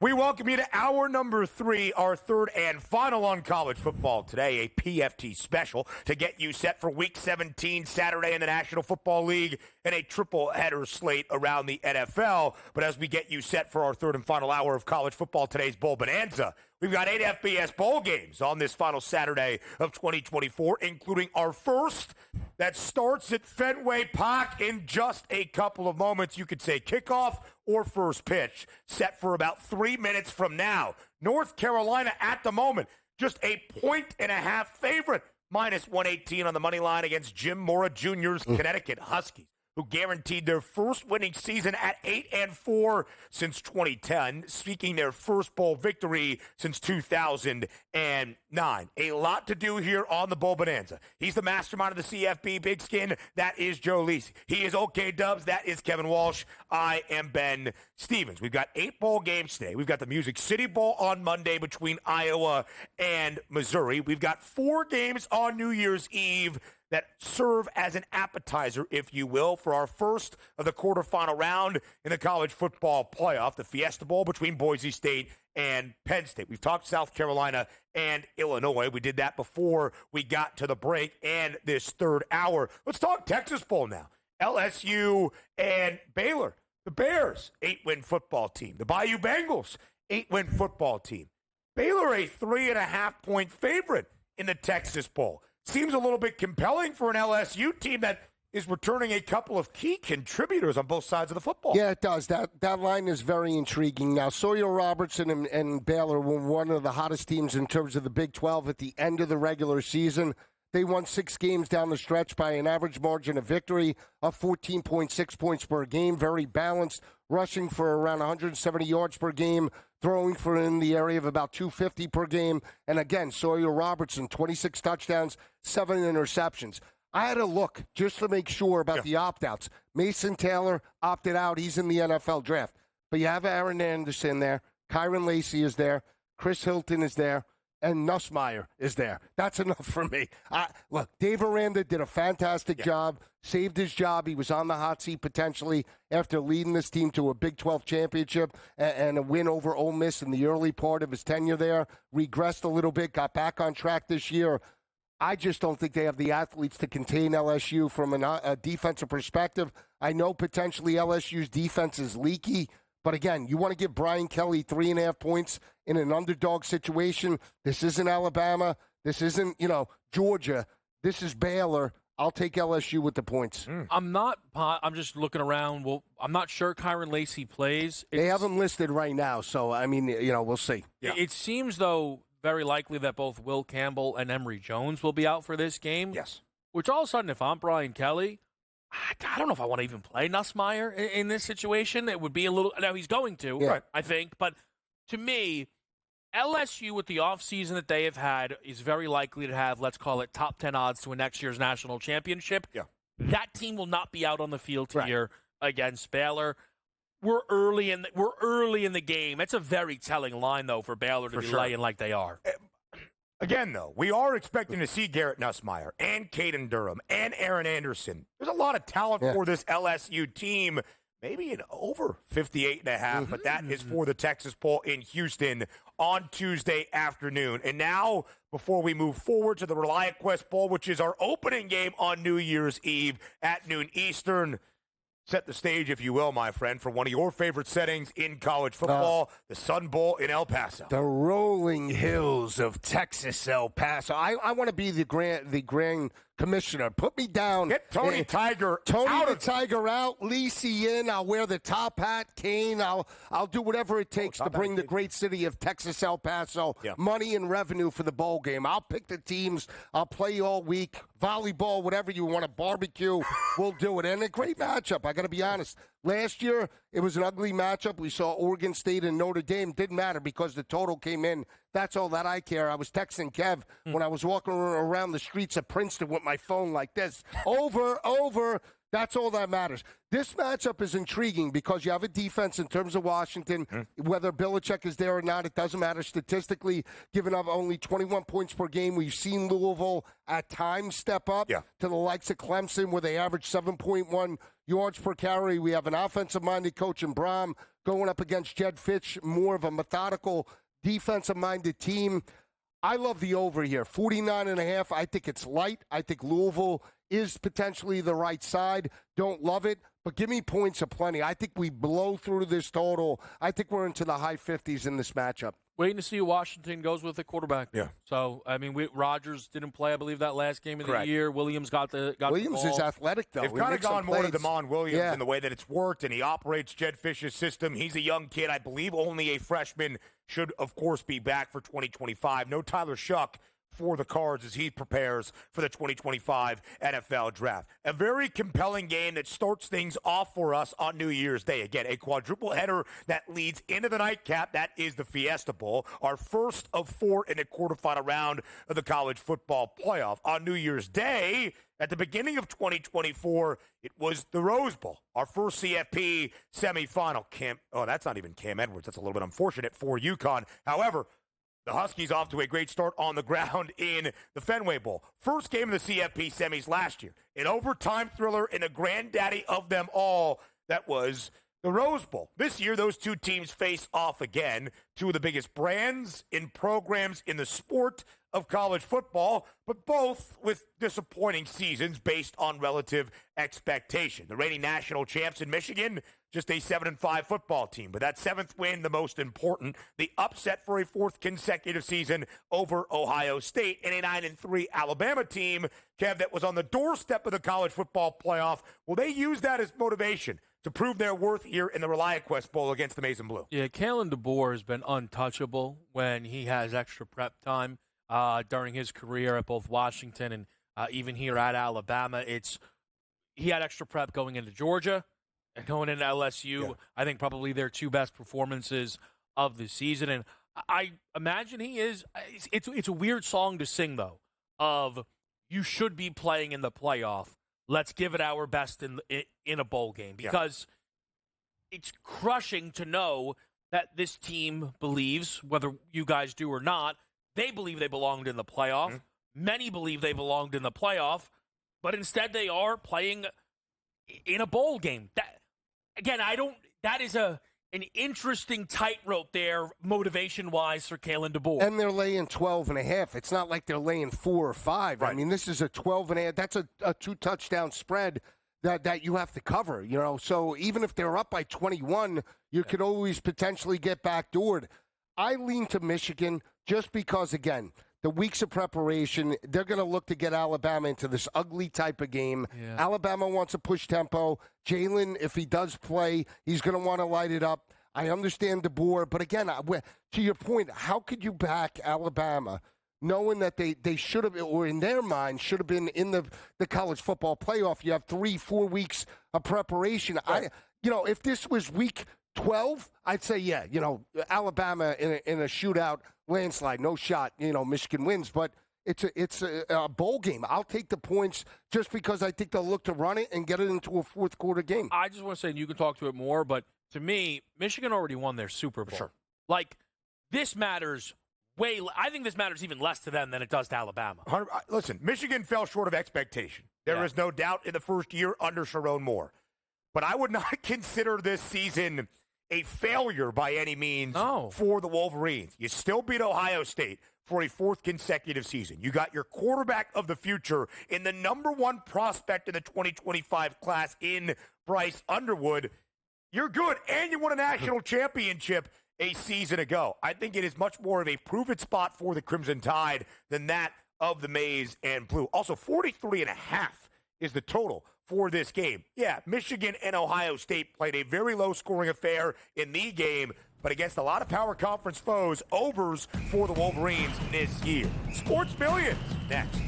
We welcome you to hour number 3, our third and final on college football today, a PFT special to get you set for Week 17 Saturday in the National Football League and a triple-header slate around the NFL. But as we get you set for our third and final hour of college football, today's Bowl Bonanza, we've got 8 FBS bowl games on this final Saturday of 2024, including our first that starts at Fenway Park in just a couple of moments. You could say kickoff or first pitch, set for about 3 minutes from now. North Carolina at the moment, just a 1.5 favorite, minus 118 on the money line against Jim Mora Jr.'s Connecticut Huskies, who guaranteed their first winning season at 8-4 since 2010, seeking their first bowl victory since 2009. A lot to do here on the Bowl Bonanza. He's the mastermind of the CFB Big Skin. That is Joe Lisi. He is OK Dubs. That is Kevin Walsh. I am Ben Stevens. We've got 8 bowl games today. We've got the Music City Bowl on Monday between Iowa and Missouri. We've got 4 games on New Year's Eve that serve as an appetizer, if you will, for our first of the quarterfinal round in the college football playoff, the Fiesta Bowl between Boise State and Penn State. We've talked South Carolina and Illinois. We did that before we got to the break and this third hour. Let's talk Texas Bowl now. LSU and Baylor. The Bears, 8-win football team. The Bayou Bengals, 8-win football team. Baylor, a 3.5-point favorite in the Texas Bowl. Seems a little bit compelling for an LSU team that is returning a couple of key contributors on both sides of the football. Yeah, it does. That line is very intriguing. Now, Sawyer Robertson and Baylor were one of the hottest teams in terms of the Big 12 at the end of the regular season. They won 6 games down the stretch by an average margin of victory of 14.6 points per game. Very balanced, rushing for around 170 yards per game, throwing for in the area of about 250 per game. And again, Sawyer Robertson, 26 touchdowns, 7 interceptions. I had a look just to make sure about the opt-outs. Mason Taylor opted out. He's in the NFL draft. But you have Aaron Anderson there. Kyron Lacey is there. Chris Hilton is there. And Nussmeier is there. That's enough for me. Look, Dave Aranda did a fantastic job, saved his job. He was on the hot seat potentially after leading this team to a Big 12 championship and a win over Ole Miss in the early part of his tenure there. Regressed a little bit, got back on track this year. I just don't think they have the athletes to contain LSU from a defensive perspective. I know potentially LSU's defense is leaky. But again, you want to give Brian Kelly 3.5 points in an underdog situation. This isn't Alabama. This isn't, Georgia. This is Baylor. I'll take LSU with the points. I'm just looking around. Well, I'm not sure Kyron Lacey plays. They have him listed right now. So, we'll see. Yeah. It seems, though, very likely that both Will Campbell and Emory Jones will be out for this game. Yes. Which all of a sudden, if I'm Brian Kelly, I don't know if I want to even play Nussmeier in this situation. It would be a little – now, he's going to, right, I think. But to me, LSU with the offseason that they have had is very likely to have, let's call it, top 10 odds to a next year's national championship. Yeah. That team will not be out on the field here against Baylor. We're early in the game. That's a very telling line, though, for Baylor to be laying like they are. Again, though, we are expecting to see Garrett Nussmeier and Caden Durham and Aaron Anderson. There's a lot of talent for this LSU team, maybe in over 58.5, but that is for the Texas Bowl in Houston on Tuesday afternoon. And now, before we move forward to the Reliant Quest Bowl, which is our opening game on New Year's Eve at noon Eastern, set the stage, if you will, my friend, for one of your favorite settings in college football, the Sun Bowl in El Paso. The rolling hills of Texas, El Paso. I want to be the grand commissioner. Put me down. Get Tony Tiger out, Lisi in. I'll wear the top hat, cane. I'll do whatever it takes to bring the great city of Texas, El Paso, money and revenue for the bowl game. I'll pick the teams. I'll play all week. Volleyball, whatever you want to barbecue, we'll do it. And a great matchup, I got to be honest. Last year, it was an ugly matchup. We saw Oregon State and Notre Dame. Didn't matter because the total came in. That's all that I care. I was texting Kev when I was walking around the streets of Princeton with my phone like this. Over. That's all that matters. This matchup is intriguing because you have a defense in terms of Washington. Whether Belichick is there or not, it doesn't matter statistically. Giving up only 21 points per game. We've seen Louisville at times step up to the likes of Clemson where they average 7.1 yards per carry. We have an offensive-minded coach in Brom going up against Jed Fitch, more of a methodical, defensive-minded team. I love the over here, 49.5. I think it's light. I think Louisville is potentially the right side. Don't love it, but give me points aplenty. I think we blow through this total. I think we're into the high 50s in this matchup. Waiting to see who Washington goes with the quarterback. Yeah. So, I mean, Rodgers didn't play, I believe, that last game of the year. Williams got the Williams the ball. is athletic, though. They've kind of gone more to Damon Williams in the way that it's worked, and he operates Jed Fish's system. He's a young kid. I believe only a freshman, should, of course, be back for 2025. No Tyler Shuck for the Cards as he prepares for the 2025 NFL Draft. A very compelling game that starts things off for us on New Year's Day. Again, a quadruple header that leads into the nightcap. That is the Fiesta Bowl, our first of 4 in the quarterfinal round of the college football playoff. On New Year's Day, at the beginning of 2024, it was the Rose Bowl, our first CFP semifinal. That's not even Cam Edwards. That's a little bit unfortunate for UConn. However, the Huskies off to a great start on the ground in the Fenway Bowl. First game of the CFP semis last year. An overtime thriller in a granddaddy of them all. That was the Rose Bowl. This year, those two teams face off again. Two of the biggest brands in programs in the sport of college football, but both with disappointing seasons based on relative expectation. The reigning national champs in Michigan, just a 7-5 football team, but that 7th win, the most important, the upset for a 4th consecutive season over Ohio State, and a 9-3 Alabama team, Kev, that was on the doorstep of the college football playoff. Will they use that as motivation to prove their worth here in the ReliaQuest Bowl against the Maize and Blue? Yeah, Kalen DeBoer has been untouchable when he has extra prep time during his career at both Washington and even here at Alabama. He had extra prep going into Georgia and going into LSU. Yeah. I think probably their 2 best performances of the season. And I imagine he is. It's a weird song to sing, though, of you should be playing in the playoff. Let's give it our best in a bowl game, because it's crushing to know that this team believes, whether you guys do or not, they believe they belonged in the playoff. Mm-hmm. Many believe they belonged in the playoff, but instead they are playing in a bowl game. That is an interesting tightrope there, motivation-wise, for Kalen DeBoer. And they're laying 12.5. It's not like they're laying 4 or 5. Right. I mean, this is a 12.5. That's a 2-touchdown spread that you have to cover, you know. So even if they're up by 21, you could always potentially get backdoored. I lean to Michigan just because, again, the weeks of preparation, they're going to look to get Alabama into this ugly type of game. Yeah. Alabama wants to push tempo. Jalen, if he does play, he's going to want to light it up. I understand DeBoer, but again, to your point, how could you back Alabama knowing that they should have, or in their mind, should have been in the college football playoff? You have 3-4 weeks of preparation. Right. If this was week 12, I'd say, Alabama in a shootout, landslide, no shot, Michigan wins. But it's a bowl game. I'll take the points just because I think they'll look to run it and get it into a fourth quarter game. I just want to say, and you can talk to it more, but to me, Michigan already won their Super Bowl. Sure. Like, this matters I think this matters even less to them than it does to Alabama. Listen, Michigan fell short of expectation. There is no doubt in the first year under Sharon Moore. But I would not consider this season a failure by any means for the Wolverines. You still beat Ohio State for a 4th consecutive season. You got your quarterback of the future in the number 1 prospect in the 2025 class in Bryce Underwood. You're good, and you won a national championship a season ago. I think it is much more of a prove-it spot for the Crimson Tide than that of the Maize and Blue. Also, 43.5 is the total for this game. Yeah, Michigan and Ohio State played a very low-scoring affair in the game, but against a lot of power conference foes, overs for the Wolverines this year. Sports Millions next.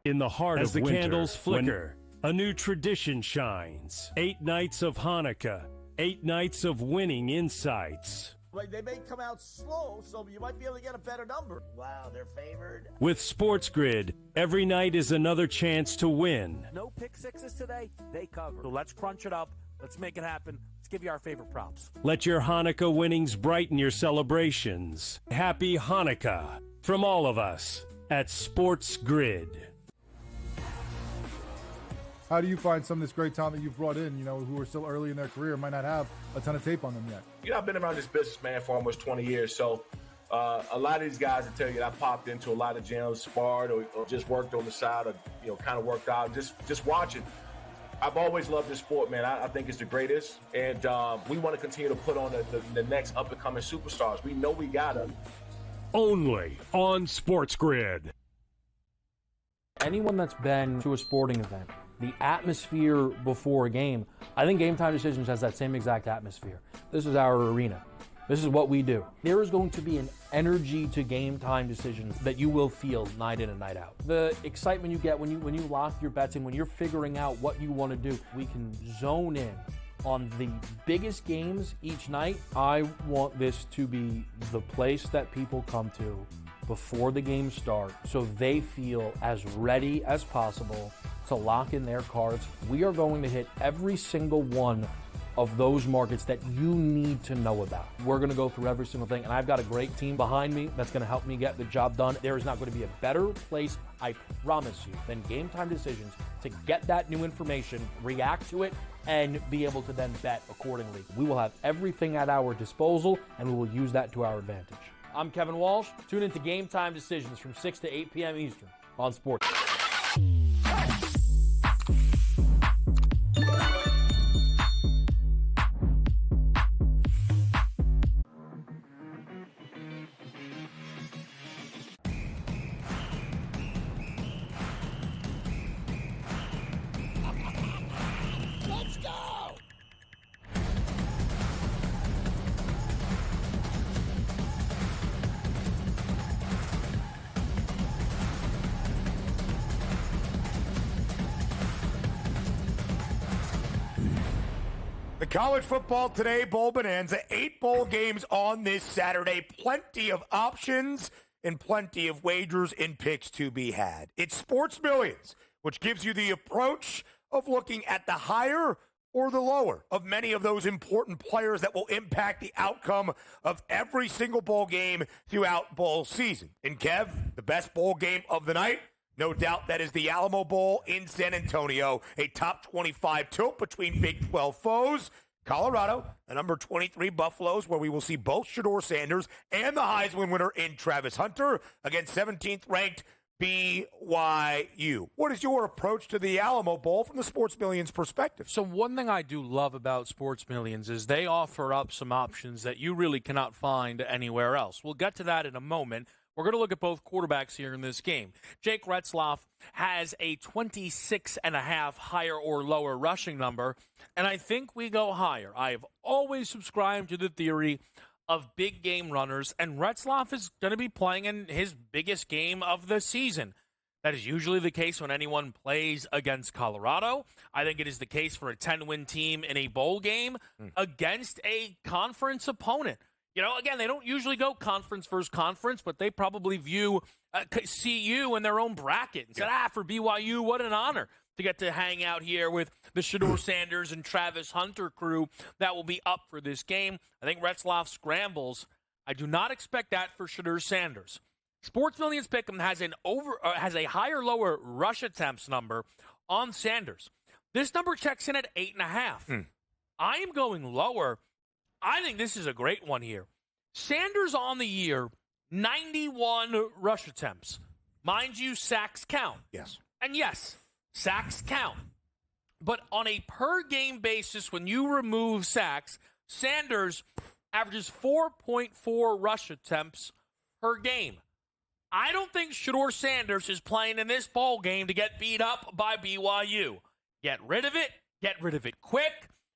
In the heart of winter, candles flicker, a new tradition shines. 8 nights of Hanukkah, 8 nights of winning insights. Like, they may come out slow, so you might be able to get a better number. Wow, they're favored. With SportsGrid, every night is another chance to win. No pick sixes today. They cover. So let's crunch it up. Let's make it happen. Let's give you our favorite props. Let your Hanukkah winnings brighten your celebrations. Happy Hanukkah from all of us at SportsGrid. How do you find some of this great talent that you've brought in, who are still early in their career, might not have a ton of tape on them yet? I've been around this business, man, for almost 20 years. So a lot of these guys will tell you that I popped into a lot of gyms, sparred, or just worked on the side, or, kind of worked out, just watching. I've always loved this sport, man. I think it's the greatest. And we want to continue to put on the next up-and-coming superstars. We know we got them. Only on SportsGrid. Anyone that's been to a sporting event, the atmosphere before a game, I think Game Time Decisions has that same exact atmosphere. This is our arena. This is what we do. There is going to be an energy to Game Time Decisions that you will feel night in and night out. The excitement you get when you lock your bets in, when you're figuring out what you want to do, we can zone in on the biggest games each night. I want this to be the place that people come to before the games start so they feel as ready as possible to lock in their cards. We are going to hit every single one of those markets that you need to know about. We're going to go through every single thing, and I've got a great team behind me that's going to help me get the job done. There is not going to be a better place, I promise you, than Game Time Decisions to get that new information, react to it, and be able to then bet accordingly. We will have everything at our disposal, and we will use that to our advantage. I'm Kevin Walsh. Tune into Game Time Decisions from 6 to 8 p.m. Eastern on Sports. The college football today bowl bonanza, 8 bowl games on this Saturday. Plenty of options and plenty of wagers and picks to be had. It's Sports Millions, which gives you the approach of looking at the higher or the lower of many of those important players that will impact the outcome of every single bowl game throughout bowl season. And Kev, the best bowl game of the night, no doubt that is the Alamo Bowl in San Antonio, a top 25 tilt between Big 12 foes. Colorado, the number 23 Buffaloes, where we will see both Shedeur Sanders and the Heisman winner in Travis Hunter against 17th ranked BYU. What is your approach to the Alamo Bowl from the Sports Millions perspective? So one thing I do love about Sports Millions is they offer up some options that you really cannot find anywhere else. We'll get to that in a moment. We're going to look at both quarterbacks here in this game. Jake Retzlaff has a 26.5 higher or lower rushing number, and I think we go higher. I have always subscribed to the theory of big game runners, and Retzlaff is going to be playing in his biggest game of the season. That is usually the case when anyone plays against Colorado. I think it is the case for a 10-win team in a bowl game against a conference opponent. You know, again, they don't usually go conference versus conference, but they probably view CU in their own bracket and said, for BYU, what an honor to get to hang out here with the Shedeur Sanders and Travis Hunter crew that will be up for this game. I think Retzlaff scrambles. I do not expect that for Shedeur Sanders. Sports Millions Pick'em has a higher lower rush attempts number on Sanders. This number checks in at 8.5. I am going lower. I think this is a great one here. Sanders on the year, 91 rush attempts. Mind you, sacks count. Yes. And yes, sacks count. But on a per-game basis, when you remove sacks, Sanders averages 4.4 rush attempts per game. I don't think Shedeur Sanders is playing in this bowl game to get beat up by BYU. Get rid of it quick.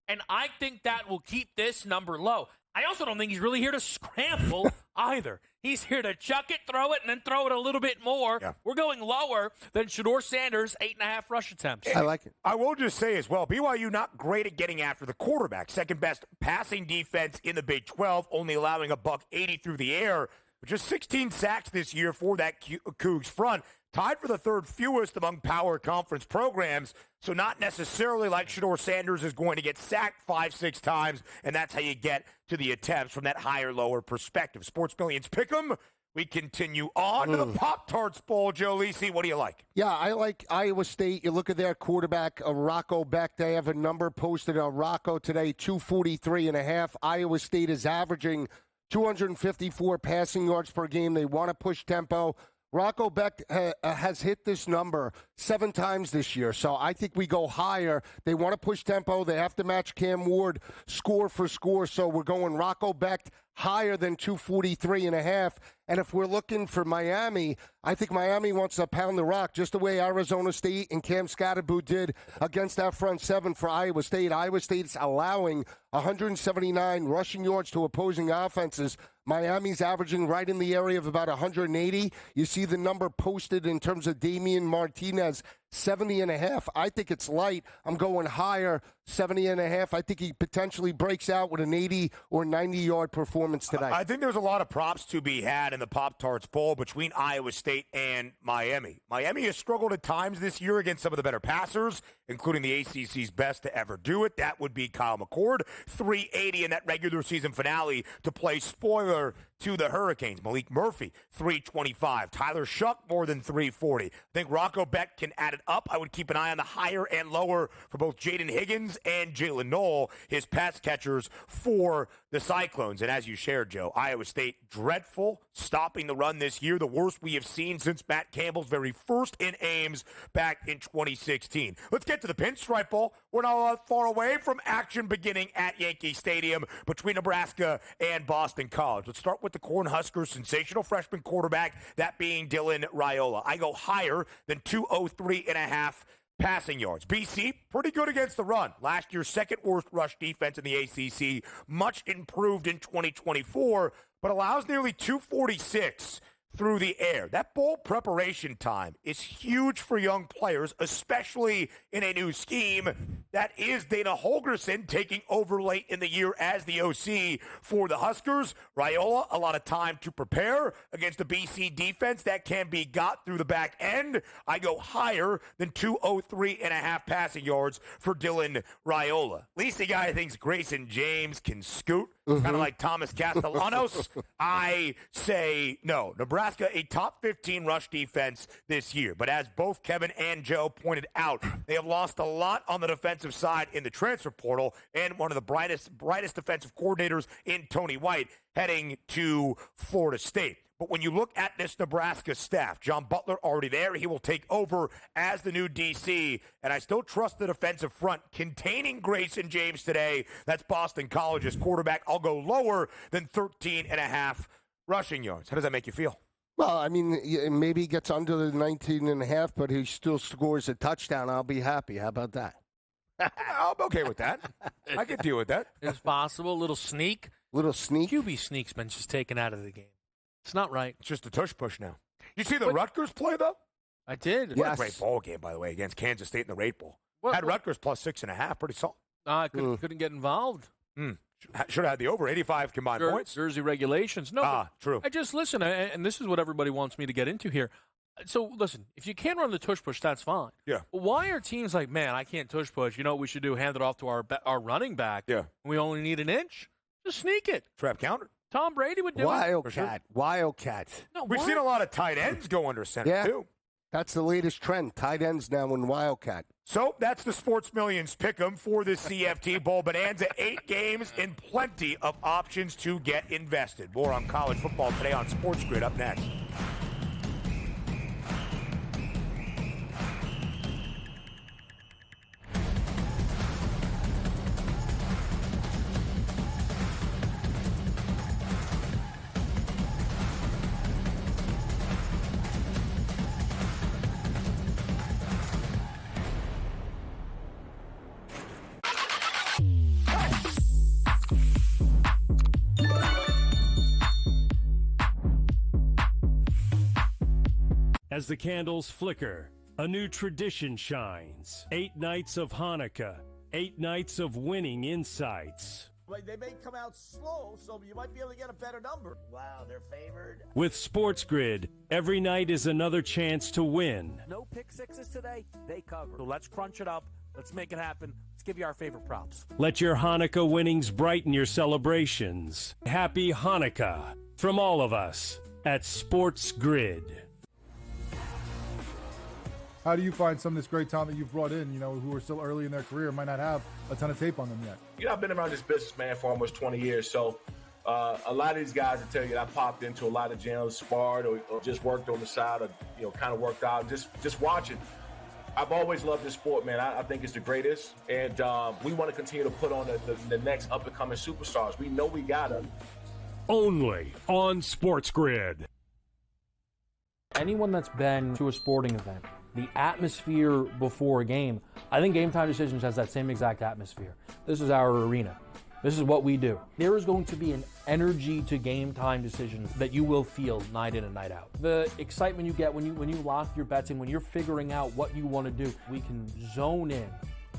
And I think that will keep this number low. I also don't think he's really here to scramble either. He's here to chuck it, throw it, and then throw it a little bit more. Yeah. We're going lower than Shedeur Sanders' 8.5 rush attempts. I like it. I will just say as well, BYU not great at getting after the quarterback. Second best passing defense in the Big 12, only allowing $180 through the air. Just 16 sacks this year for that Cougs front. Tied for the third fewest among power conference programs. So not necessarily like Shedeur Sanders is going to get sacked 5-6 times, and that's how you get to the attempts from that higher-lower perspective. Sports Millions Pick'em. We continue on to the Pop-Tarts Bowl. Joe Lisi, what do you like? Yeah, I like Iowa State. You look at their quarterback, Rocco Beck. They have a number posted on Rocco today, 243.5. Iowa State is averaging 254 passing yards per game. They want to push tempo. Rocco Beck has hit this number 7 times this year, so I think we go higher. They want to push tempo. They have to match Cam Ward score for score, so we're going Rocco Beck higher than 243.5. And if we're looking for Miami, I think Miami wants to pound the rock just the way Arizona State and Cam Scatterboot did against that front seven for Iowa State. Iowa State's allowing 179 rushing yards to opposing offenses. Miami's averaging right in the area of about 180. You see the number posted in terms of Damian Martinez, 70.5. I think it's light. I'm going higher, 70.5. I think he potentially breaks out with an 80 or 90-yard performance tonight. I think there's a lot of props to be had in the Pop-Tarts Bowl between Iowa State and Miami. Miami has struggled at times this year against some of the better passers, including the ACC's best to ever do it. That would be Kyle McCord, 380 in that regular season finale to play spoiler to the Hurricanes. Malik Murphy, 325. Tyler Shuck, more than 340. I think Rocco Beck can add it up. I would keep an eye on the higher and lower for both Jaden Higgins and Jalen Knoll, his pass catchers for the Cyclones. And as you shared, Joe, Iowa State dreadful stopping the run this year, the worst we have seen since Matt Campbell's very first in Ames back in 2016. Let's get to the Pinstripe Bowl. We're not far away from action beginning at Yankee Stadium between Nebraska and Boston College. Let's start with the Cornhuskers' sensational freshman quarterback, that being Dylan Raiola. I go higher than 203.5 passing yards. BC, pretty good against the run. Last year's second worst rush defense in the ACC, much improved in 2024, but allows nearly 246 through the air. That bowl preparation time is huge for young players, especially in a new scheme that is Dana Holgorsen taking over late in the year as the OC for the Huskers. Raiola, a lot of time to prepare against a BC defense that can be got through the back end. I go higher than 203.5 passing yards for Dylan Raiola. Lisa guy thinks Grayson James can scoot, kind of like Thomas Castellanos. I say no. Nebraska, a top 15 rush defense this year. But as both Kevin and Joe pointed out, they have lost a lot on the defensive side in the transfer portal, and one of the brightest defensive coordinators in Tony White heading to Florida State. But when you look at this Nebraska staff, John Butler already there. He will take over as the new DC. And I still trust the defensive front containing Grayson James today. That's Boston College's quarterback. I'll go lower than 13.5 rushing yards. How does that make you feel? Well, I mean, maybe he gets under the 19.5, but he still scores a touchdown. I'll be happy. How about that? I'm okay with that. I can deal with that. It's possible. Little sneak. QB sneak's been just taken out of the game. It's not right. It's just a tush push now. You see the Rutgers play, though? I did. What a great bowl game, by the way, against Kansas State in the Rate Bowl. Had Rutgers plus 6.5. Pretty solid. I couldn't get involved. Should have had the over 85 combined points. Jersey regulations. No, true. I just listen, and this is what everybody wants me to get into here. So, listen, if you can run the tush push, that's fine. Yeah. But why are teams like, man, I can't tush push. You know what we should do? Hand it off to our running back. Yeah. We only need an inch. Just sneak it. Trap counter. Tom Brady would do it. Wildcat. No, We've seen a lot of tight ends go under center, too. That's the latest trend. Tight ends now in Wildcat. So that's the Sports Millions Pick'em for the CFT Bowl Bonanza. 8 games and plenty of options to get invested. More on college football today on SportsGrid up next. As the candles flicker, a new tradition shines. 8 nights of Hanukkah, 8 nights of winning insights. They may come out slow, so you might be able to get a better number. Wow, they're favored. With SportsGrid, every night is another chance to win. No pick sixes today, they cover. So let's crunch it up. Let's make it happen. Let's give you our favorite props. Let your Hanukkah winnings brighten your celebrations. Happy Hanukkah from all of us at SportsGrid. How do you find some of this great talent that you've brought in, who are still early in their career, might not have a ton of tape on them yet? I've been around this business, man, for almost 20 years. So a lot of these guys will tell you that I popped into a lot of gyms, sparred or just worked on the side or, kind of worked out, just watching. I've always loved this sport, man. I think it's the greatest. And we want to continue to put on the next up-and-coming superstars. We know we got them. Only on SportsGrid. Anyone that's been to a sporting event, the atmosphere before a game, I think Game Time Decisions has that same exact atmosphere. This is our arena. This is what we do. There is going to be an energy to Game Time Decisions that you will feel night in and night out. The excitement you get when you lock your bets in, when you're figuring out what you want to do, we can zone in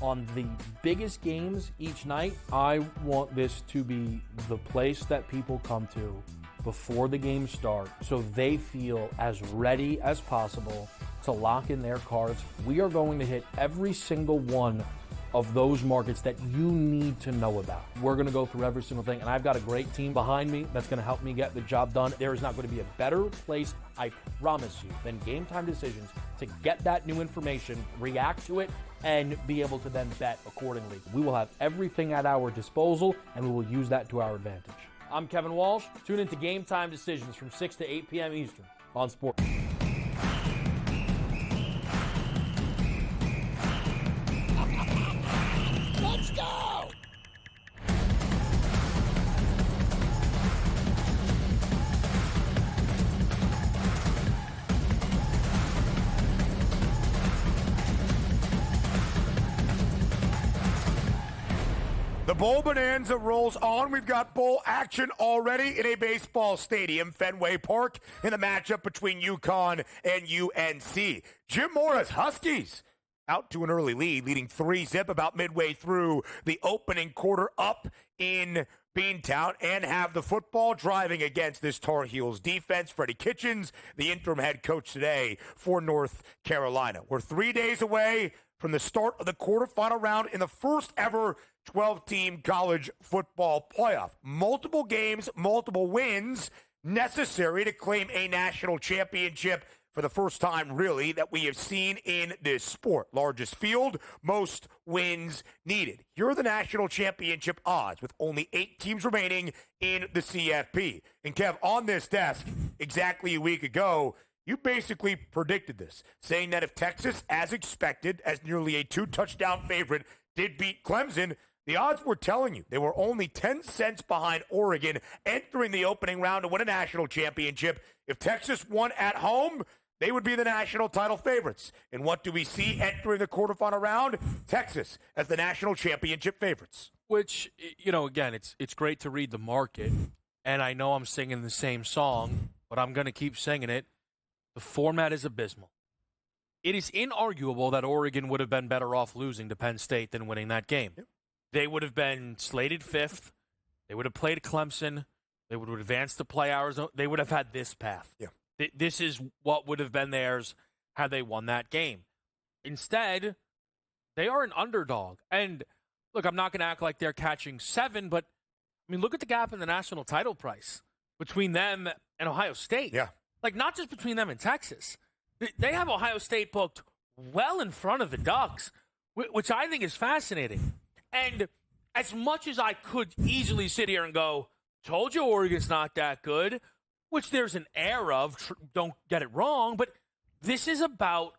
on the biggest games each night. I want this to be the place that people come to before the games start so they feel as ready as possible to lock in their cards. We are going to hit every single one of those markets that you need to know about. We're going to go through every single thing, and I've got a great team behind me that's going to help me get the job done. There is not going to be a better place, I promise you, than Game Time Decisions to get that new information, react to it, and be able to then bet accordingly. We will have everything at our disposal, and we will use that to our advantage. I'm Kevin Walsh. Tune into Game Time Decisions from 6 to 8 p.m. Eastern on Sport. Let's go! The Bowl Bonanza rolls on. We've got bowl action already in a baseball stadium, Fenway Park, in the matchup between UConn and UNC. Jim Mora's Huskies out to an early lead, leading 3-0 about midway through the opening quarter up in Beantown, and have the football driving against this Tar Heels defense. Freddie Kitchens, the interim head coach today for North Carolina. We're 3 days away from the start of the quarterfinal round in the first ever 12-team college football playoff. Multiple games, multiple wins necessary to claim a national championship for the first time, really, that we have seen in this sport. Largest field, most wins needed. Here are the national championship odds with only 8 teams remaining in the CFP. And Kev, on this desk, exactly a week ago, you basically predicted this, saying that if Texas, as expected, as nearly a 2-touchdown favorite, did beat Clemson, the odds were telling you they were only 10 cents behind Oregon entering the opening round to win a national championship. If Texas won at home, they would be the national title favorites. And what do we see entering the quarterfinal round? Texas as the national championship favorites. Which, again, it's great to read the market. And I know I'm singing the same song, but I'm going to keep singing it. The format is abysmal. It is inarguable that Oregon would have been better off losing to Penn State than winning that game. Yep. They would have been slated 5th. They would have played Clemson. They would have advanced to play Arizona. They would have had this path. Yeah. This is what would have been theirs had they won that game. Instead, they are an underdog. And, look, I'm not going to act like they're catching 7, but, look at the gap in the national title price between them and Ohio State. Yeah. Like, not just between them and Texas. They have Ohio State booked well in front of the Ducks, which I think is fascinating. And as much as I could easily sit here and go, told you Oregon's not that good, which there's an air of, don't get it wrong, but this is about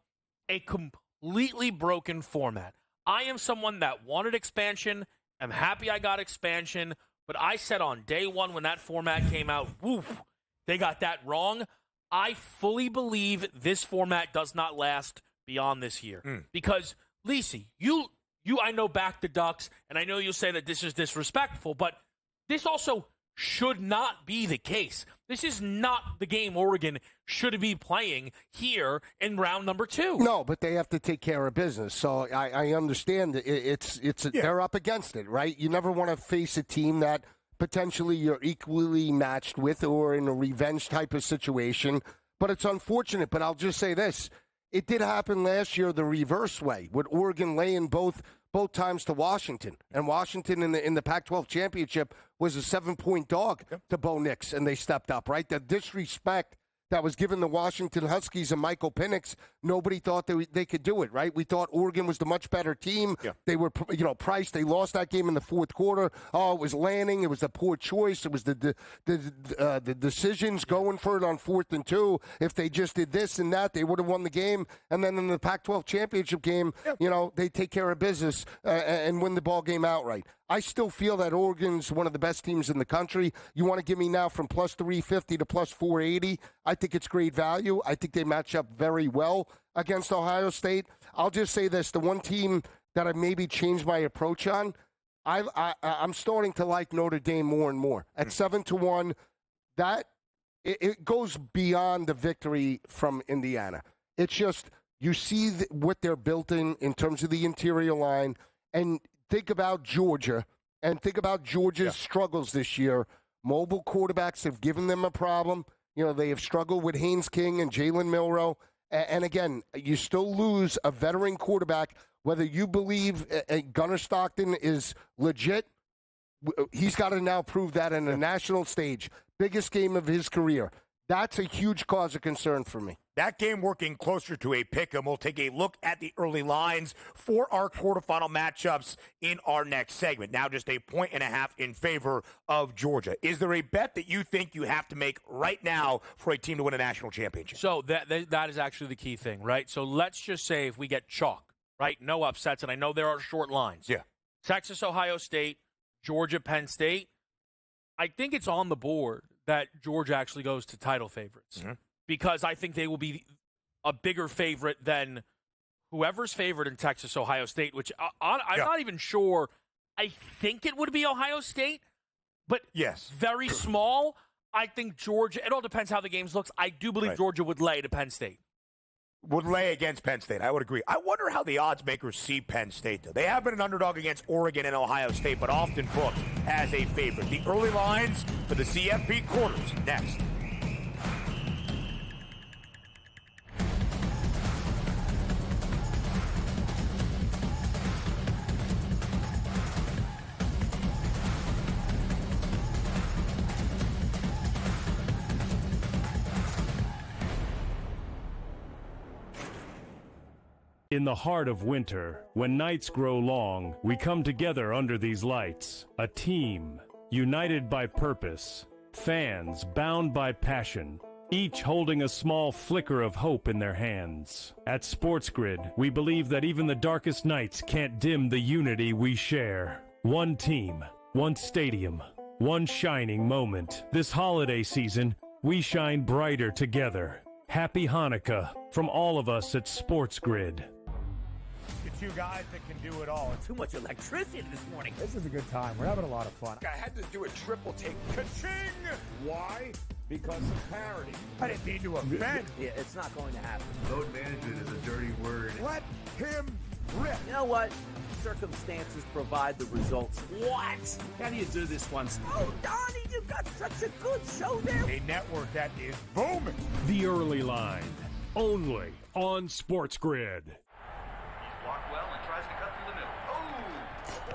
a completely broken format. I am someone that wanted expansion. I'm happy I got expansion, but I said on day one when that format came out, woof, they got that wrong. I fully believe this format does not last beyond this year. Because, Lisi, you I know back the Ducks, and I know you'll say that this is disrespectful, but this also should not be the case. This is not the game Oregon should be playing here in round number 2. No, but they have to take care of business. So I understand that they're up against it, right? You never want to face a team that potentially you're equally matched with or in a revenge type of situation. But it's unfortunate. But I'll just say this. It did happen last year the reverse way, with Oregon laying both times to Washington. And Washington in the Pac-12 championship was a 7-point dog to Bo Nix, and they stepped up, right? The disrespect that was given the Washington Huskies and Michael Penix, nobody thought they could do it, right? We thought Oregon was the much better team. Yeah. They were, priced. They lost that game in the fourth quarter. Oh, it was Lanning. It was the poor choice. It was the decisions going for it on 4th and 2. If they just did this and that, they would have won the game. And then in the Pac-12 championship game, they take care of business and win the ball game outright. I still feel that Oregon's one of the best teams in the country. You want to give me now from plus 350 to plus 480? I think it's great value. I think they match up very well against Ohio State. I'll just say this. The one team that I maybe changed my approach on, I'm starting to like Notre Dame more and more. At 7-1, that it goes beyond the victory from Indiana. It's just you see what they're built in terms of the interior line, and think about Georgia and think about Georgia's struggles this year. Mobile quarterbacks have given them a problem. They have struggled with Haynes King and Jalen Milroe. And again, you still lose a veteran quarterback. Whether you believe Gunnar Stockton is legit, he's got to now prove that on a national stage. Biggest game of his career. That's a huge cause of concern for me. That game working closer to a pick 'em. We'll take a look at the early lines for our quarterfinal matchups in our next segment. Now just 1.5 in favor of Georgia. Is there a bet that you think you have to make right now for a team to win a national championship? So that is actually the key thing, right? So let's just say if we get chalk, right? No upsets, and I know there are short lines. Yeah. Texas, Ohio State, Georgia, Penn State. I think it's on the board that Georgia actually goes to title favorites because I think they will be a bigger favorite than whoever's favored in Texas, Ohio State, which I'm not even sure. I think it would be Ohio State, but very small. I think Georgia, it all depends how the games looks. I do believe Georgia would lay to Penn State. Would lay against Penn State. I would agree. I wonder how the odds makers see Penn State, though. They have been an underdog against Oregon and Ohio State, but often booked as a favorite. The early lines for the CFB quarters next. In the heart of winter, when nights grow long, we come together under these lights. A team, united by purpose. Fans bound by passion. Each holding a small flicker of hope in their hands. At SportsGrid, we believe that even the darkest nights can't dim the unity we share. One team, one stadium, one shining moment. This holiday season, we shine brighter together. Happy Hanukkah from all of us at SportsGrid. Two guys that can do it all. Too much electricity this morning. This is a good time. We're having a lot of fun. I had to do a triple take. Ka-ching! Why? Because of parity. I didn't mean to offend. Yeah, it's not going to happen. Load management is a dirty word. Let him rip. You know what? Circumstances provide the results. What? How do you do this one? Oh, Donnie, you got such a good show there. A network that is booming. The early line, only on SportsGrid.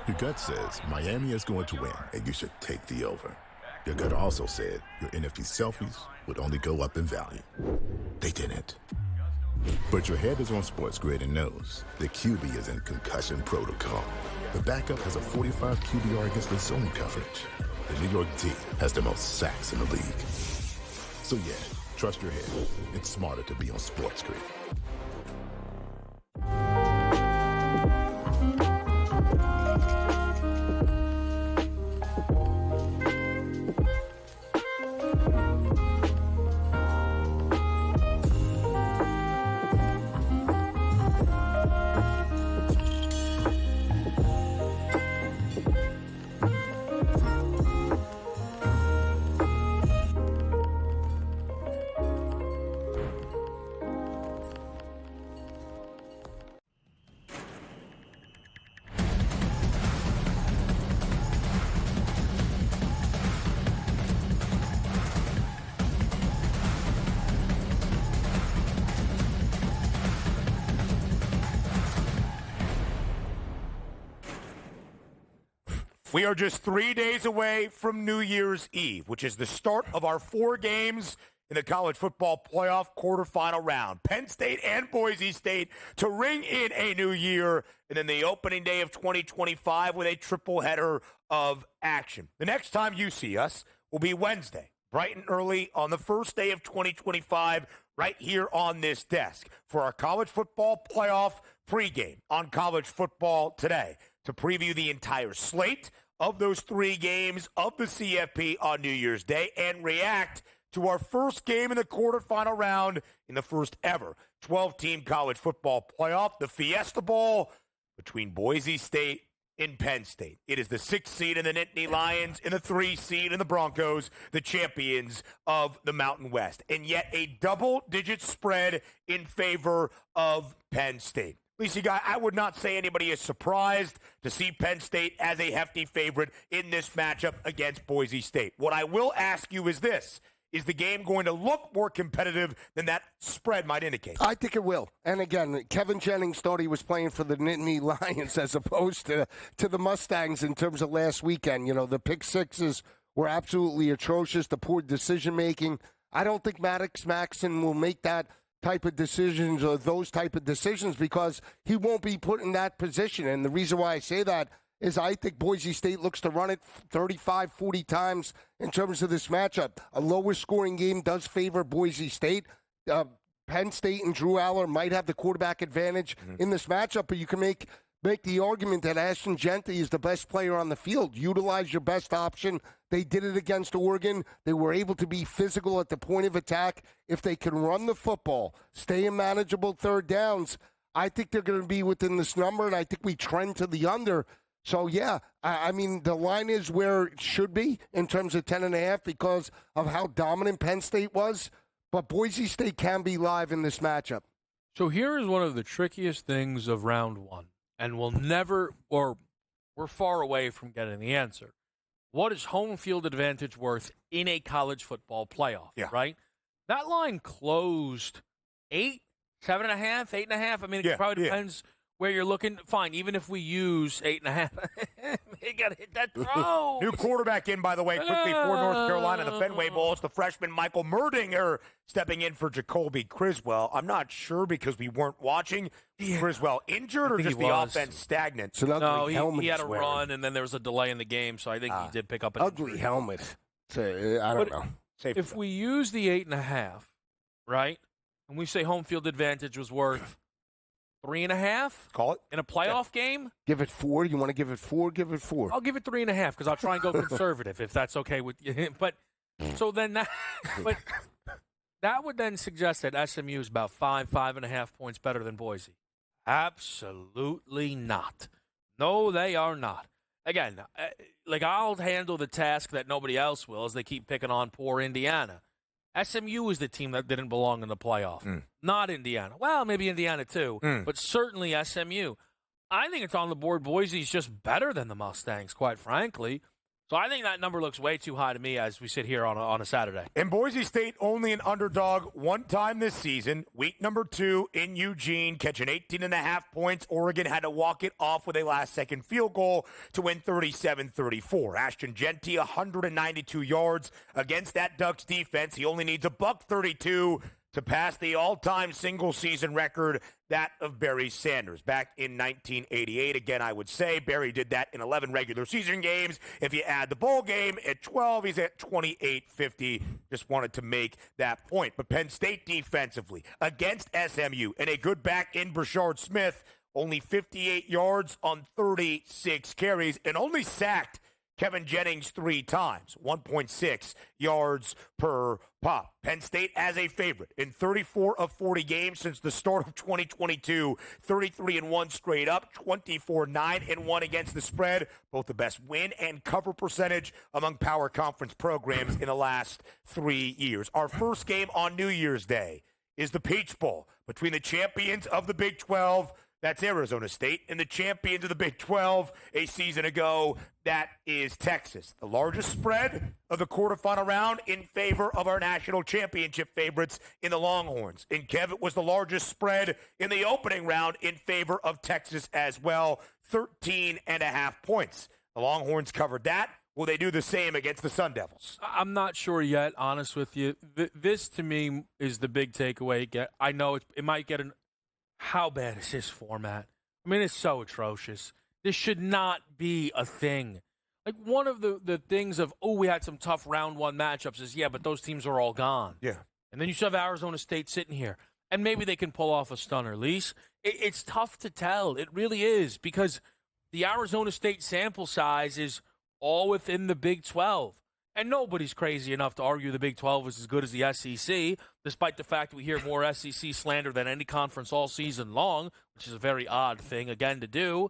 Your gut says Miami is going to win, and you should take the over. Your gut also said your NFT selfies would only go up in value. They didn't. But your head is on SportsGrid and knows the QB is in concussion protocol. The backup has a 45 QBR against the zone coverage. The New York D has the most sacks in the league. So yeah, trust your head. It's smarter to be on SportsGrid. We are just 3 days away from New Year's Eve, which is the start of our 4 games in the college football playoff quarterfinal round. Penn State and Boise State to ring in a new year, and then the opening day of 2025 with a triple header of action. The next time you see us will be Wednesday, bright and early on the first day of 2025, right here on this desk for our college football playoff pregame on College Football Today to preview the entire slate of those 3 games of the CFP on New Year's Day and react to our first game in the quarterfinal round in the first ever 12-team college football playoff, the Fiesta Bowl between Boise State and Penn State. It is the 6th seed in the Nittany Lions and the 3 seed in the Broncos, the champions of the Mountain West. And yet a double-digit spread in favor of Penn State. Lisi, guy, I would not say anybody is surprised to see Penn State as a hefty favorite in this matchup against Boise State. What I will ask you is this. Is the game going to look more competitive than that spread might indicate? I think it will. And again, Kevin Jennings thought he was playing for the Nittany Lions as opposed to the Mustangs in terms of last weekend. You know, the pick sixes were absolutely atrocious, the poor decision-making. I don't think Maddox Maxson will make that type of decisions or those type of decisions because he won't be put in that position. And the reason why I say that is I think Boise State looks to run it 35, 40 times in terms of this matchup. A lower scoring game does favor Boise State. Penn State and Drew Aller might have the quarterback advantage in this matchup, but you can make the argument that Ashton Jeanty is the best player on the field. Utilize your best option. They did it against Oregon. They were able to be physical at the point of attack. If they can run the football, stay in manageable third downs, I think they're going to be within this number, and I think we trend to the under. So, yeah, I mean, the line is where it should be in terms of 10.5 because of how dominant Penn State was. But Boise State can be live in this matchup. So here is one of the trickiest things of round one, and we're far away from getting the answer. What is home field advantage worth in a college football playoff, right? That line closed 8, 7.5, 8.5. I mean, it probably depends where you're looking. Fine, even if we use 8.5, you got to hit that throw. New quarterback in, by the way, quickly for North Carolina, the Fenway Bowl. It's the freshman Michael Merdinger stepping in for Jacoby Criswell. I'm not sure because we weren't watching. Criswell injured or just the offense stagnant? It's an ugly helmet. He had a run, and then there was a delay in the game, so I think he did pick up an ugly injury. helmet. I don't know. If we use the 8.5, right, and we say home field advantage was worth 3.5? Call it. In a playoff game? Give it 4. You want to give it 4? Give it 4. I'll give it 3.5 because I'll try and go conservative if that's okay with you. But that would then suggest that SMU is about 5.5 points better than Boise. Absolutely not. No, they are not. Again, I'll handle the task that nobody else will as they keep picking on poor Indiana. SMU is the team that didn't belong in the playoff, not Indiana. Well, maybe Indiana too, but certainly SMU. I think it's on the board. Boise's just better than the Mustangs, quite frankly. So I think that number looks way too high to me as we sit here on a Saturday. And Boise State only an underdog one time this season. Week number 2 in Eugene, catching 18.5 points. Oregon had to walk it off with a last-second field goal to win 37-34. Ashton Jeanty, 192 yards against that Ducks defense. He only needs a $132 to pass the all-time single-season record, that of Barry Sanders, back in 1988. Again, I would say Barry did that in 11 regular season games. If you add the bowl game at 12, he's at 28.50. Just wanted to make that point. But Penn State defensively against SMU, and a good back in Brashard Smith, only 58 yards on 36 carries, and only sacked Kevin Jennings 3 times, 1.6 yards per pop. Penn State as a favorite in 34 of 40 games since the start of 2022, 33-1 straight up, 24-9-1 against the spread, both the best win and cover percentage among power conference programs in the last 3 years. Our first game on New Year's Day is the Peach Bowl between the champions of the Big 12, that's Arizona State, and the champions of the Big 12 a season ago, that is Texas. The largest spread of the quarterfinal round in favor of our national championship favorites in the Longhorns. And Kev, it was the largest spread in the opening round in favor of Texas as well, 13.5 points. The Longhorns covered that. Will they do the same against the Sun Devils? I'm not sure yet, honest with you. This, to me, is the big takeaway. I know it might get an – how bad is this format? I mean, it's so atrocious. This should not be a thing. Like, one of the things of, we had some tough round one matchups is, but those teams are all gone. Yeah. And then you still have Arizona State sitting here. And maybe they can pull off a stunner, Lise. It's tough to tell. It really is, because the Arizona State sample size is all within the Big 12. And nobody's crazy enough to argue the Big 12 is as good as the SEC, despite the fact we hear more SEC slander than any conference all season long, which is a very odd thing, again, to do.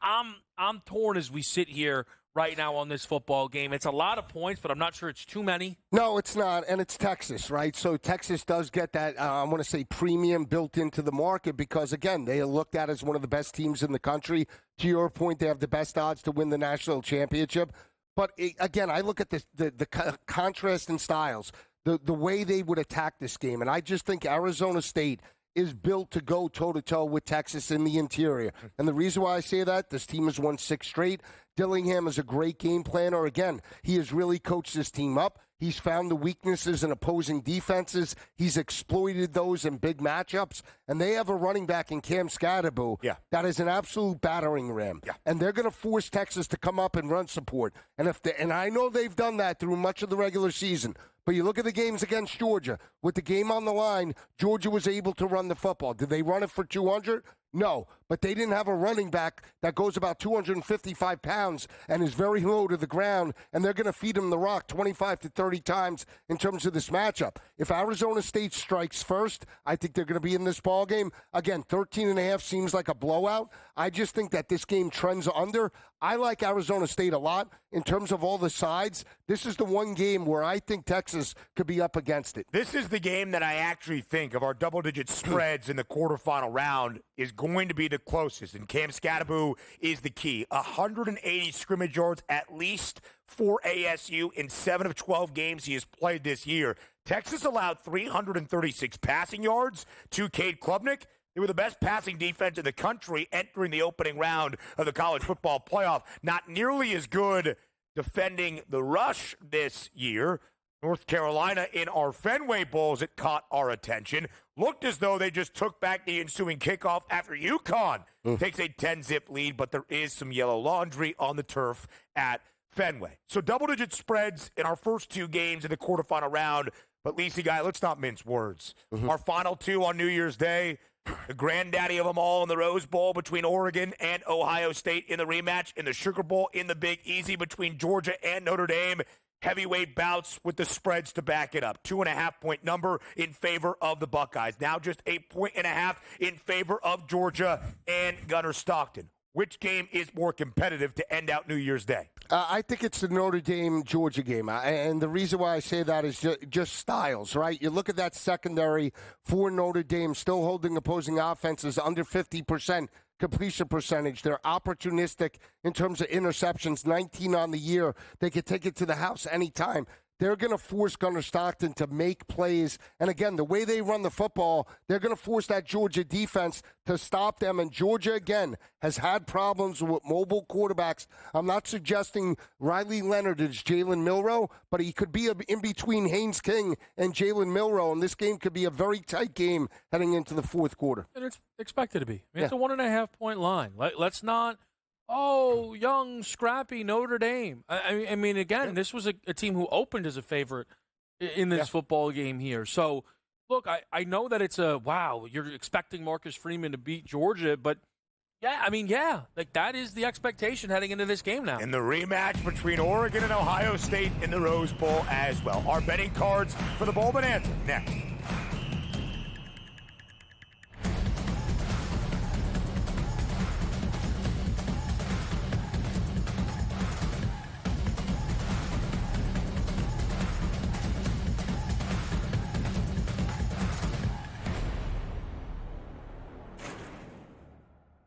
I'm torn as we sit here right now on this football game. It's a lot of points, but I'm not sure it's too many. No, it's not, and it's Texas, right? So Texas does get that, I want to say, premium built into the market because, again, they are looked at as one of the best teams in the country. To your point, they have the best odds to win the national championship. But, again, I look at the contrast in styles, the way they would attack this game, and I just think Arizona State is built to go toe-to-toe with Texas in the interior. And the reason why I say that, this team has won 6 straight. Dillingham is a great game planner. Again, he has really coached this team up. He's found the weaknesses in opposing defenses. He's exploited those in big matchups. And they have a running back in Cam Scadaboo that is an absolute battering ram. Yeah. And they're going to force Texas to come up and run support. And I know they've done that through much of the regular season. But you look at the games against Georgia. With the game on the line, Georgia was able to run the football. Did they run it for 200? No, but they didn't have a running back that goes about 255 pounds and is very low to the ground, and they're going to feed him the rock 25 to 30 times in terms of this matchup. If Arizona State strikes first, I think they're going to be in this ballgame. Again, 13.5 seems like a blowout. I just think that this game trends under. I like Arizona State a lot in terms of all the sides. This is the one game where I think Texas could be up against it. This is the game that I actually think of our double-digit spreads in the quarterfinal round is going to be the closest, and Cam Scadaboo is the key. 180 scrimmage yards at least for ASU in 7 of 12 games he has played this year. Texas allowed 336 passing yards to Cade Klubnik. They were the best passing defense in the country entering the opening round of the college football playoff. Not nearly as good defending the rush this year. North Carolina in our Fenway Bowls, it caught our attention. Looked as though they just took back the ensuing kickoff after UConn takes a 10-zip lead, but there is some yellow laundry on the turf at Fenway. So double-digit spreads in our first 2 games in the quarterfinal round. But, Lisi, guy, let's not mince words. Our final 2 on New Year's Day, the granddaddy of them all in the Rose Bowl between Oregon and Ohio State in the rematch, in the Sugar Bowl in the Big Easy between Georgia and Notre Dame. Heavyweight bouts with the spreads to back it up. 2.5-point number in favor of the Buckeyes. Now just 8.5 points in favor of Georgia and Gunnar Stockton. Which game is more competitive to end out New Year's Day? I think it's the Notre Dame-Georgia game. And the reason why I say that is just styles, right? You look at that secondary for Notre Dame, still holding opposing offenses under 50% completion percentage. They're opportunistic in terms of interceptions, 19 on the year. They could take it to the house anytime. They're going to force Gunnar Stockton to make plays. And again, the way they run the football, they're going to force that Georgia defense to stop them. And Georgia, again, has had problems with mobile quarterbacks. I'm not suggesting Riley Leonard is Jalen Milroe, but he could be in between Haynes King and Jalen Milroe. And this game could be a very tight game heading into the fourth quarter. And it's expected to be. It's a 1.5-point line. Let's not... young, scrappy Notre Dame. I mean, again, this was a team who opened as a favorite in this football game here. So, look, I know that it's you're expecting Marcus Freeman to beat Georgia, but, that is the expectation heading into this game now. And the rematch between Oregon and Ohio State in the Rose Bowl as well. Our betting cards for the Bowl Bonanza next.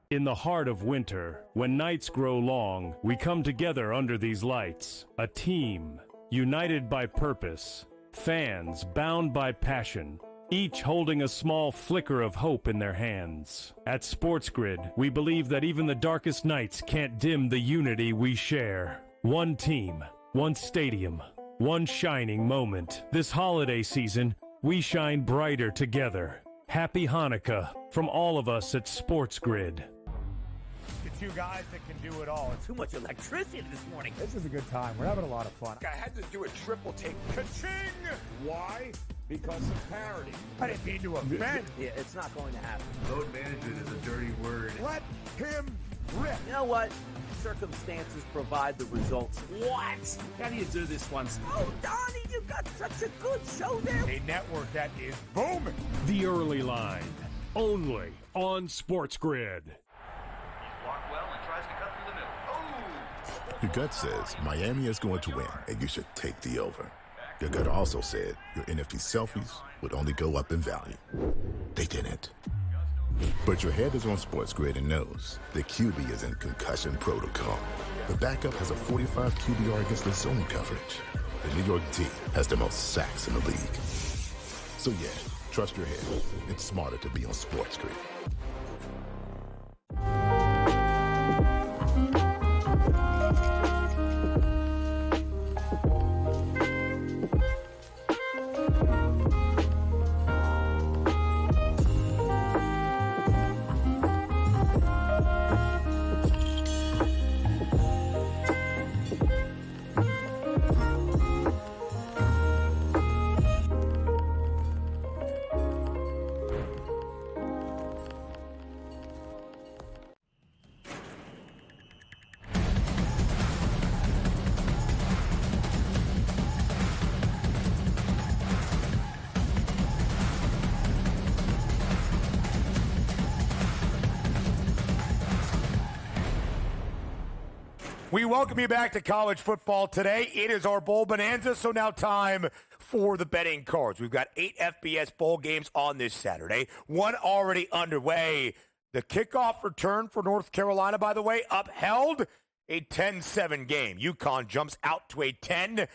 In the heart of winter, when nights grow long, we come together under these lights. A team, united by purpose. Fans bound by passion. each holding a small flicker of hope in their hands. At SportsGrid, we believe that even the darkest nights can't dim the unity we share. One team, one stadium, one shining moment. This holiday season, we shine brighter together. Happy Hanukkah from all of us at SportsGrid. The two guys that can do it all. Too much electricity this morning. This is a good time. We're having a lot of fun. I had to do a triple take. Ka-ching! Why? Because of parity. I didn't mean to offend. Yeah, it's not going to happen. Load management is a dirty word. Let him rip. You know what? Circumstances provide the results. What? How do you do this once? Oh, Donnie, you got such a good show there. A network that is booming. The Early Line, only on SportsGrid. Blocked well and tries to cut through the middle. Oh! Your gut says Miami is going to win, and you should take the over. Your gut also said your NFT selfies would only go up in value. They didn't. But your head is on SportsGrid and knows the QB is in concussion protocol. The backup has a 45 QBR against the zone coverage. The New York D has the most sacks in the league. So yeah, trust your head. It's smarter to be on SportsGrid. We welcome you back to college football today. It is our bowl bonanza, so now time for the betting cards. We've got 8 FBS bowl games on this Saturday, one already underway. The kickoff return for North Carolina, by the way, upheld a 10-7 game. UConn jumps out to a 10-0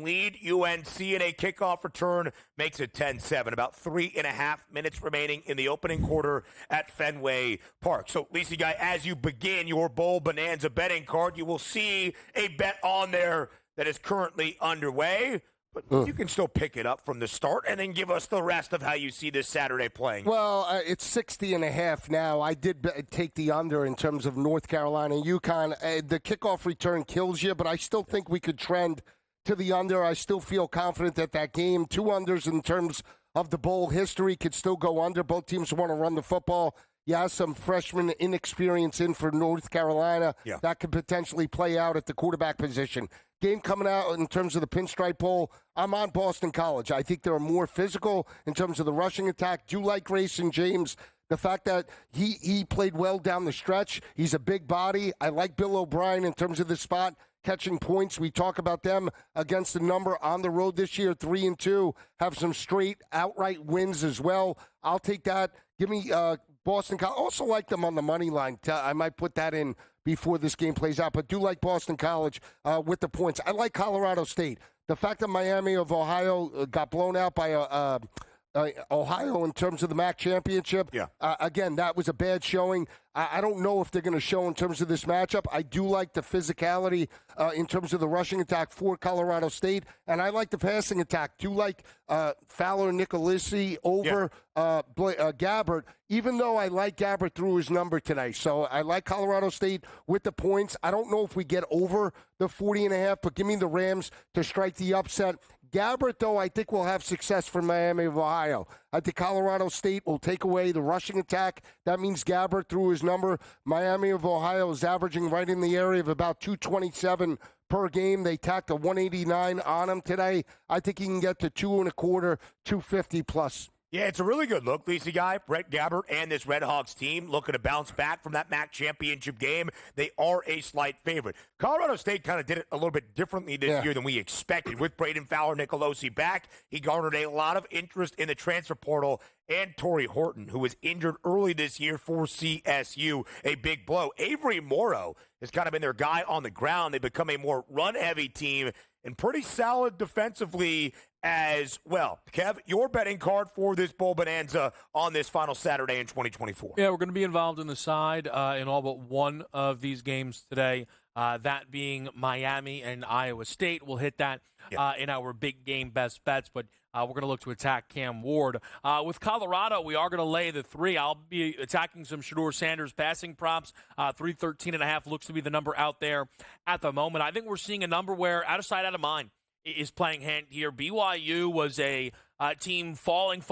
lead. UNC in a kickoff return makes it 10-7. About 3.5 minutes remaining in the opening quarter at Fenway Park. So, Lisi Guy, as you begin your bowl bonanza betting card, you will see a bet on there that is currently underway. But you can still pick it up from the start and then give us the rest of how you see this Saturday playing. Well, it's 60.5 now. I did take the under in terms of North Carolina and UConn. The kickoff return kills you, but I still think we could trend to the under. I still feel confident that that game, 2 unders in terms of the bowl history, could still go under. Both teams want to run the football. Yeah, some freshman inexperience in for North Carolina. Yeah. That could potentially play out at the quarterback position. Game coming out in terms of the Pinstripe Bowl, I'm on Boston College. I think they're more physical in terms of the rushing attack. Do like Grayson James. The fact that he played well down the stretch. He's a big body. I like Bill O'Brien in terms of the spot catching points. We talk about them against the number on the road this year, 3-2. Have some straight outright wins as well. I'll take that. Give me Boston College. Also like them on the money line. I might put that in before this game plays out, but do like Boston College with the points. I like Colorado State. The fact that Miami of Ohio got blown out by Ohio in terms of the MAC championship, again, that was a bad showing. I don't know if they're going to show in terms of this matchup. I do like the physicality in terms of the rushing attack for Colorado State, and I like the passing attack. Do like Fowler Nicolisi over Gabbert, even though I like Gabbert through his number today. So I like Colorado State with the points. I don't know if we get over the 40.5, but give me the Rams to strike the upset. Gabbert, though, I think will have success for Miami of Ohio. I think Colorado State will take away the rushing attack. That means Gabbert through his number. Miami of Ohio is averaging right in the area of about 227 per game. They tacked a 189 on him today. I think he can get to 2.25, 250 plus. Yeah, it's a really good look, Lisi Guy. Brett Gabbert and this Red Hawks team looking to bounce back from that MAC championship game. They are a slight favorite. Colorado State kind of did it a little bit differently this year than we expected. With Braden Fowler Nicolosi back, he garnered a lot of interest in the transfer portal, and Torrey Horton, who was injured early this year for CSU, a big blow. Avery Morrow has kind of been their guy on the ground. They've become a more run-heavy team and pretty solid defensively as well. Kev, your betting card for this Bowl Bonanza on this final Saturday in 2024. Yeah, we're going to be involved in the side in all but one of these games today, that being Miami and Iowa State. We'll hit that in our big game best bets, but we're going to look to attack Cam Ward. With Colorado, we are going to lay the 3. I'll be attacking some Shedeur Sanders passing props. 313.5 looks to be the number out there at the moment. I think we're seeing a number where out of sight, out of mind is playing hand here. BYU was a team falling,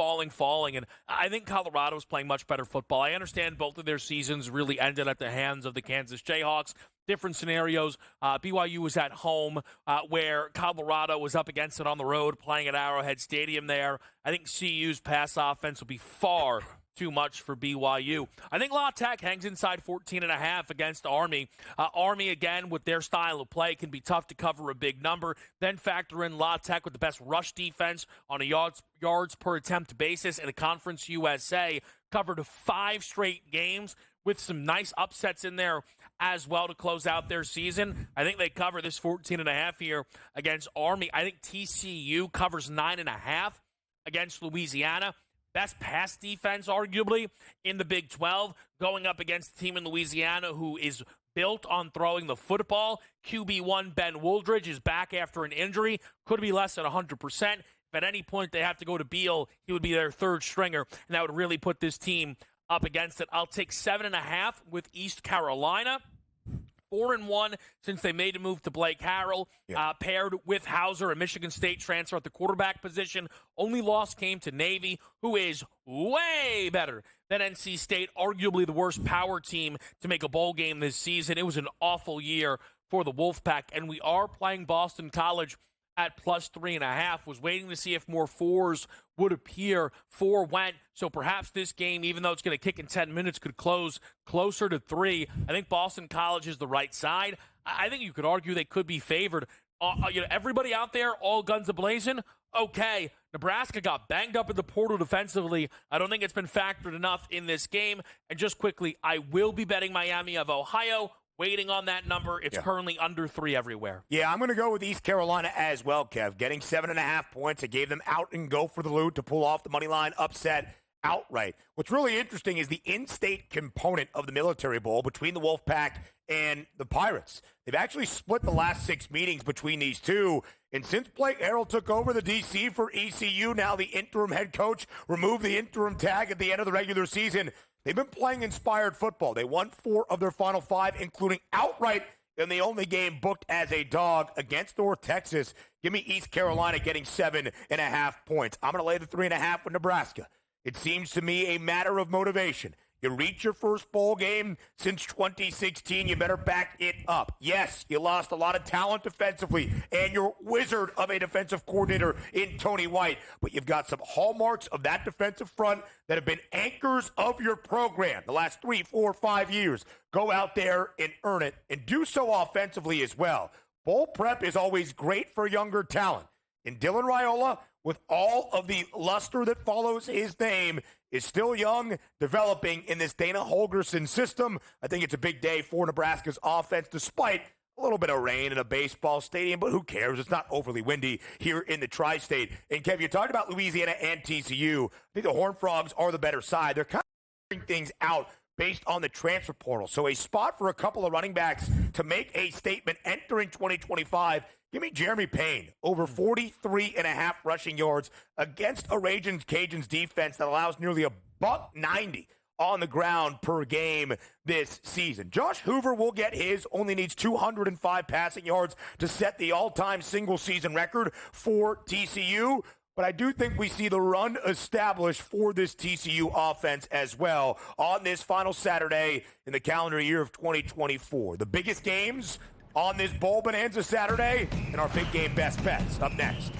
and I think Colorado's playing much better football. I understand both of their seasons really ended at the hands of the Kansas Jayhawks. Different scenarios. BYU was at home where Colorado was up against it on the road, playing at Arrowhead Stadium there. I think CU's pass offense will be far too much for BYU. I think La Tech hangs inside 14.5 against Army. Army, again, with their style of play, can be tough to cover a big number. Then factor in La Tech with the best rush defense on a yards per attempt basis in the Conference USA. Covered 5 straight games with some nice upsets in there as well to close out their season. I think they cover this 14.5 here against Army. I think TCU covers 9.5 against Louisiana. Best pass defense, arguably, in the Big 12, going up against a team in Louisiana who is built on throwing the football. QB1 Ben Wooldridge is back after an injury. Could be less than 100%. If at any point they have to go to Beal, he would be their third stringer, and that would really put this team up against it. I'll take 7.5 with East Carolina. 4-1 since they made a move to Blake Harrell, paired with Hauser, a Michigan State transfer at the quarterback position. Only loss came to Navy, who is way better than NC State, arguably the worst power team to make a bowl game this season. It was an awful year for the Wolfpack, and we are playing Boston College at plus 3.5. Was waiting to see if more 4s would appear. 4 went, so perhaps this game, even though it's going to kick in 10 minutes, could close closer to 3. I think Boston College is the right side. I think you could argue they could be favored. Everybody out there, all guns a-blazing, okay. Nebraska got banged up in the portal defensively. I don't think it's been factored enough in this game. And just quickly, I will be betting Miami of Ohio. Waiting on that number. It's currently under 3 everywhere. Yeah, I'm going to go with East Carolina as well, Kev. Getting 7.5 points. I gave them out and go for the loot to pull off the money line upset outright. What's really interesting is the in-state component of the Military Bowl between the Wolfpack and the Pirates. They've actually split the last 6 meetings between these two. And since Blake Harrell took over the DC for ECU, now the interim head coach removed the interim tag at the end of the regular season. They've been playing inspired football. They won 4 of their final 5, including outright in the only game booked as a dog against North Texas. Give me East Carolina getting 7.5 points. I'm going to lay the 3.5 with Nebraska. It seems to me a matter of motivation. You reach your first bowl game since 2016, you better back it up. Yes, you lost a lot of talent defensively and your wizard of a defensive coordinator in Tony White, but you've got some hallmarks of that defensive front that have been anchors of your program the last 3, 4, 5 years. Go out there and earn it, and do so offensively as well. Bowl prep is always great for younger talent. And Dylan Raiola, with all of the luster that follows his name, is still young, developing in this Dana Holgorsen system. I think it's a big day for Nebraska's offense, despite a little bit of rain in a baseball stadium, but who cares? It's not overly windy here in the tri-state. And, Kev, you talked about Louisiana and TCU. I think the Horned Frogs are the better side. They're kind of figuring things out based on the transfer portal. So a spot for a couple of running backs to make a statement entering 2025. Give me Jeremy Payne, over 43.5 rushing yards against a Raging Cajuns defense that allows nearly $190 on the ground per game this season. Josh Hoover will get his, only needs 205 passing yards to set the all-time single-season record for TCU. But I do think we see the run established for this TCU offense as well on this final Saturday in the calendar year of 2024. The biggest games on this Bowl Bonanza Saturday and our big game best bets up next.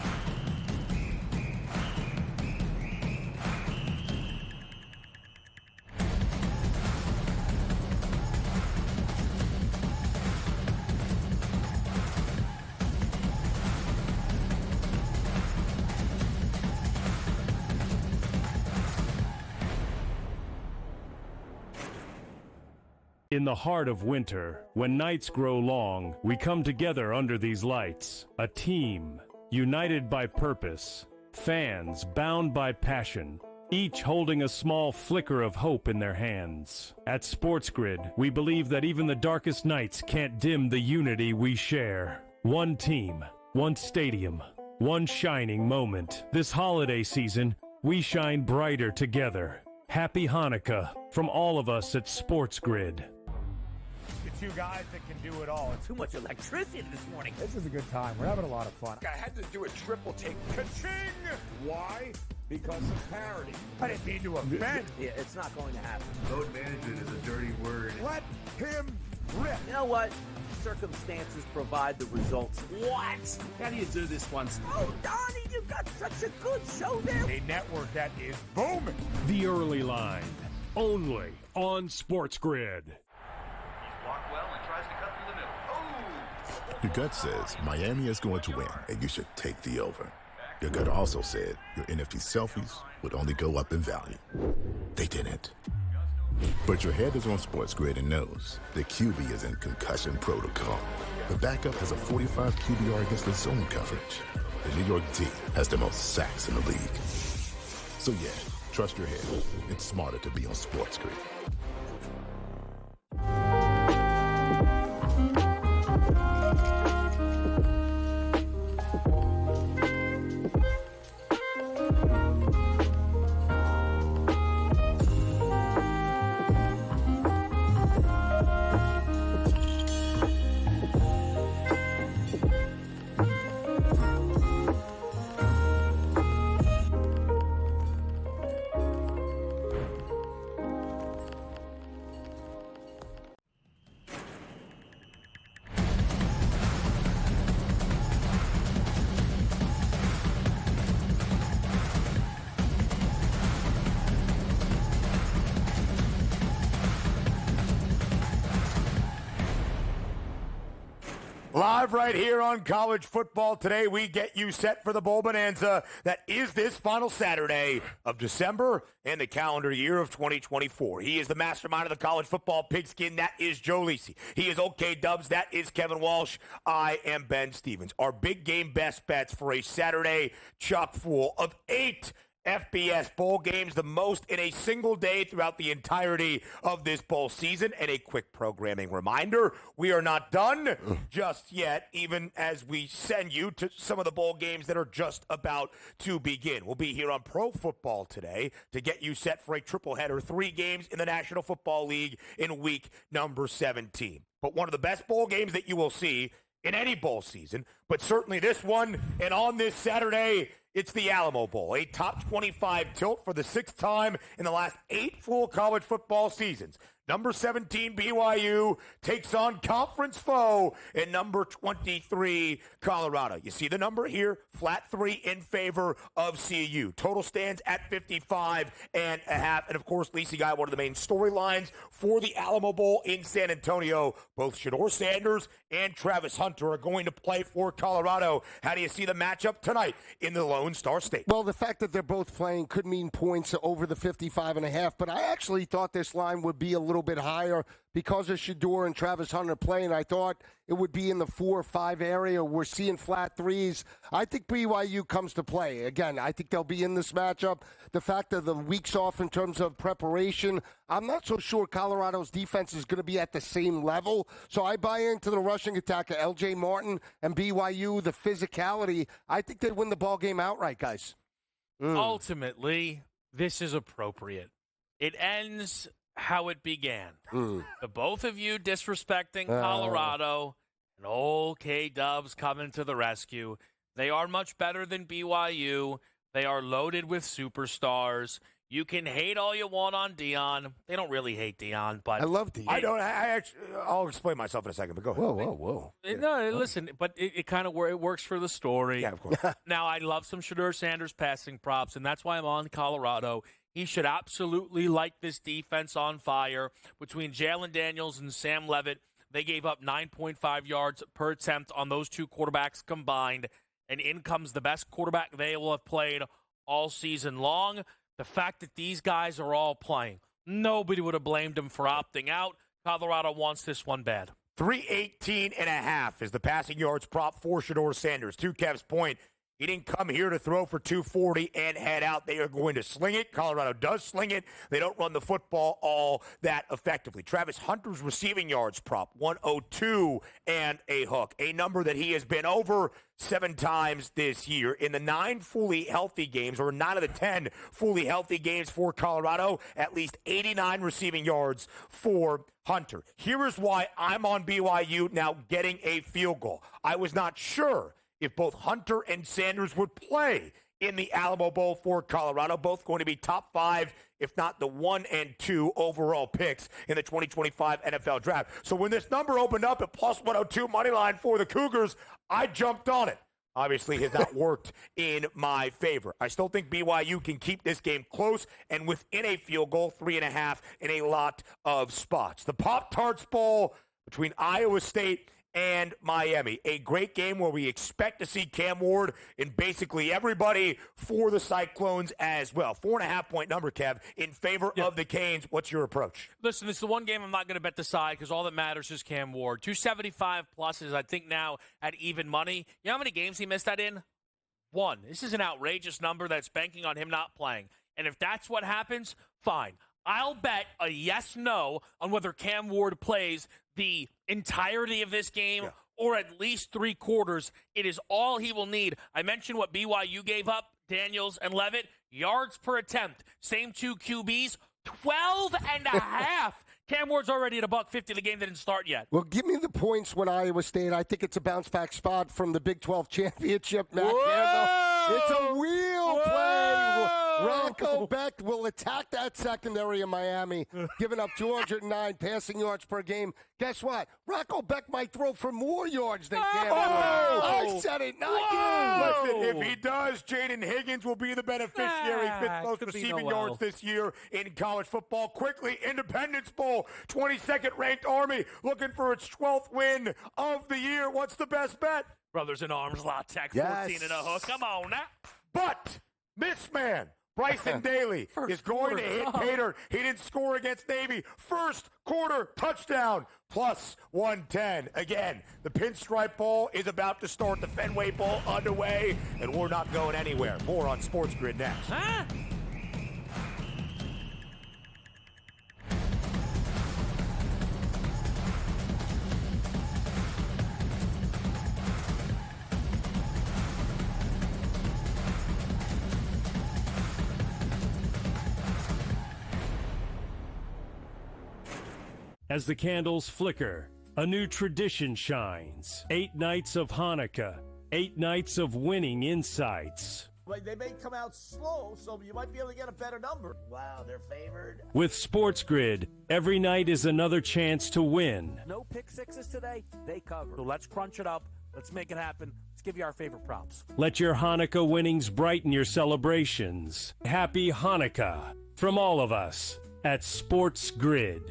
In the heart of winter, when nights grow long, we come together under these lights. A team, united by purpose. Fans bound by passion. Each holding a small flicker of hope in their hands. At SportsGrid, we believe that even the darkest nights can't dim the unity we share. One team, one stadium, one shining moment. This holiday season, we shine brighter together. Happy Hanukkah from all of us at SportsGrid. The two guys that can do it all. Too much electricity this morning. This is a good time. We're having a lot of fun. I had to do a triple take. Ka-ching! Why? Because of parity. I didn't mean to offend. Yeah, it's not going to happen. Load management is a dirty word. Let him rip. You know what? Circumstances provide the results. What? How do you do this one? Oh, Donnie, you've got such a good show there. A network that is booming. The Early Line, only on SportsGrid. He's blocked well and tries to cut through the middle. Oh! Your gut says Miami is going to win, and you should take the over. Your gut also said your NFT selfies would only go up in value. They didn't. But your head is on SportsGrid and knows the QB is in concussion protocol. The backup has a 45 QBR against the zone coverage. The New York D has the most sacks in the league. So yeah, trust your head. It's smarter to be on SportsGrid. Live right here on College Football Today, we get you set for the Bowl Bonanza that is this final Saturday of December and the calendar year of 2024. He is the mastermind of the college football pigskin. That is Joe Lisi. He is OK Dubs. That is Kevin Walsh. I am Ben Stevens. Our big game best bets for a Saturday chock full of 8 FBS bowl games, the most in a single day throughout the entirety of this bowl season. And a quick programming reminder, we are not done just yet, even as we send you to some of the bowl games that are just about to begin. We'll be here on Pro Football Today to get you set for a triple header, 3 games in the National Football League in week number 17. But one of the best bowl games that you will see in any bowl season, but certainly this one, and on this Saturday, it's the Alamo Bowl, a top 25 tilt for the 6th time in the last 8 full college football seasons. Number 17, BYU, takes on conference foe in number 23, Colorado. You see the number here, flat 3 in favor of CU. Total stands at 55.5. And of course, Lisi got one of the main storylines for the Alamo Bowl in San Antonio. Both Shedeur Sanders and Travis Hunter are going to play for Colorado. How do you see the matchup tonight in the Lone Star State? Well, the fact that they're both playing could mean points over the 55.5, but I actually thought this line would be a little bit higher because of Shedeur and Travis Hunter playing. I thought it would be in the 4 or 5 area. We're seeing flat 3s. I think BYU comes to play. Again, I think they'll be in this matchup. The fact that the weeks off in terms of preparation, I'm not so sure Colorado's defense is going to be at the same level. So I buy into the rushing attack of L.J. Martin and BYU, the physicality. I think they'd win the ball game outright, guys. Ultimately, this is appropriate. It ends how it began. The both of you disrespecting Colorado and old K-Dubs coming to the rescue. They are much better than BYU. They are loaded with superstars. You can hate all you want on Deion. They don't really hate Deion, but I love Deion. I'll explain myself in a second, but go ahead. Whoa. No, listen, but it kind of it works for the story. Yeah, of course. Now, I love some Shedeur Sanders passing props, and that's why I'm on Colorado. He should absolutely light this defense on fire. Between Jalen Daniels and Sam Levitt, they gave up 9.5 yards per attempt on those 2 quarterbacks combined, and in comes the best quarterback they will have played all season long. The fact that these guys are all playing, nobody would have blamed them for opting out. Colorado wants this one bad. 318.5 is the passing yards prop for Shedeur Sanders. To Kev's point, he didn't come here to throw for 240 and head out. They are going to sling it. Colorado does sling it. They don't run the football all that effectively. Travis Hunter's receiving yards prop, 102 and a hook, a number that he has been over 7 times this year. In the 9 fully healthy games, or 9 of the 10 fully healthy games for Colorado, at least 89 receiving yards for Hunter. Here is why I'm on BYU now getting a field goal. I was not sure if both Hunter and Sanders would play in the Alamo Bowl for Colorado, both going to be top 5, if not the 1 and 2 overall picks in the 2025 NFL Draft. So when this number opened up at plus 102 money line for the Cougars, I jumped on it. Obviously has not worked in my favor. I still think BYU can keep this game close and within a field goal, 3.5 in a lot of spots. The Pop-Tarts Bowl between Iowa State and Miami. A great game where we expect to see Cam Ward and basically everybody for the Cyclones as well. 4.5-point number, Kev, in favor of the Canes. What's your approach? Listen, this is the one game I'm not going to bet the side because all that matters is Cam Ward. 275 plus is, I think, now at even money. You know how many games he missed that in? 1. This is an outrageous number that's banking on him not playing. And if that's what happens, fine. I'll bet a yes-no on whether Cam Ward plays the entirety of this game or at least 3 quarters. It is all he will need. I mentioned what BYU gave up, Daniels and Levitt. Yards per attempt. Same 2 QBs, 12 and a half. Cam Ward's already at $150. The game didn't start yet. Well, give me the points when Iowa State. I think it's a bounce-back spot from the Big 12 championship. Matt Campbell. It's a wheel play. Rocco Beck will attack that secondary in Miami, giving up 209 passing yards per game. Guess what? Rocco Beck might throw for more yards than Cam Ward. I said it, not you. Listen, if he does, Jaden Higgins will be the beneficiary. 5th most receiving yards this year in college football. Quickly, Independence Bowl, 22nd ranked Army, looking for its 12th win of the year. What's the best bet? Brothers in Arms, La Tech, 14 and a hook. Come on now. But this man, Bryson Daly, is going to hit Pater. He didn't score against Navy. First quarter touchdown, plus 110. Again, the Pinstripe Bowl is about to start. The Fenway Bowl underway, and we're not going anywhere. More on SportsGrid next. As the candles flicker, a new tradition shines. 8 nights of Hanukkah, 8 nights of winning insights. Like, they may come out slow, so you might be able to get a better number. Wow, they're favored. With SportsGrid, every night is another chance to win. No pick sixes today, they cover. So let's crunch it up. Let's make it happen. Let's give you our favorite props. Let your Hanukkah winnings brighten your celebrations. Happy Hanukkah from all of us at SportsGrid.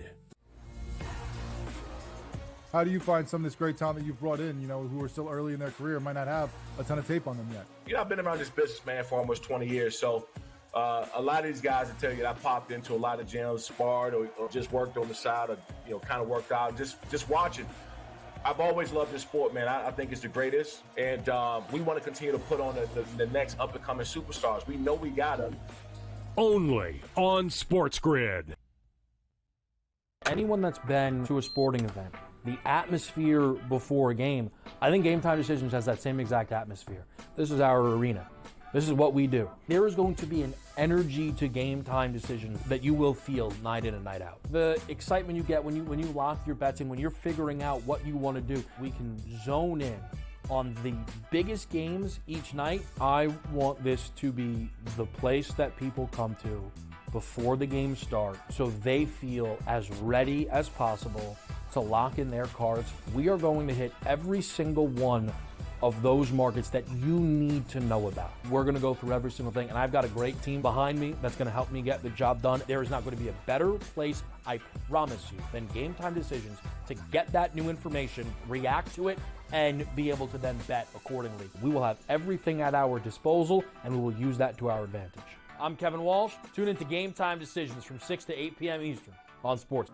How do you find some of this great talent that you've brought in, who are still early in their career, might not have a ton of tape on them yet? I've been around this business, man, for almost 20 years. So a lot of these guys will tell you that I popped into a lot of gyms, sparred or just worked on the side or, kind of worked out, just watching. I've always loved this sport, man. I think it's the greatest. And we want to continue to put on the next up-and-coming superstars. We know we got them. Only on SportsGrid. Anyone that's been to a sporting event, the atmosphere before a game, I think Game Time Decisions has that same exact atmosphere. This is our arena. This is what we do. There is going to be an energy to Game Time Decisions that you will feel night in and night out. The excitement you get when you lock your bets in, when you're figuring out what you want to do, we can zone in on the biggest games each night. I want this to be the place that people come to before the games start so they feel as ready as possible to lock in their cards. We are going to hit every single one of those markets that you need to know about. We're going to go through every single thing, and I've got a great team behind me that's going to help me get the job done. There is not going to be a better place, I promise you, than Game Time Decisions to get that new information, react to it, and be able to then bet accordingly. We will have everything at our disposal, and we will use that to our advantage. I'm Kevin Walsh. Tune into Game Time Decisions from 6 to 8 p.m. Eastern on Sports.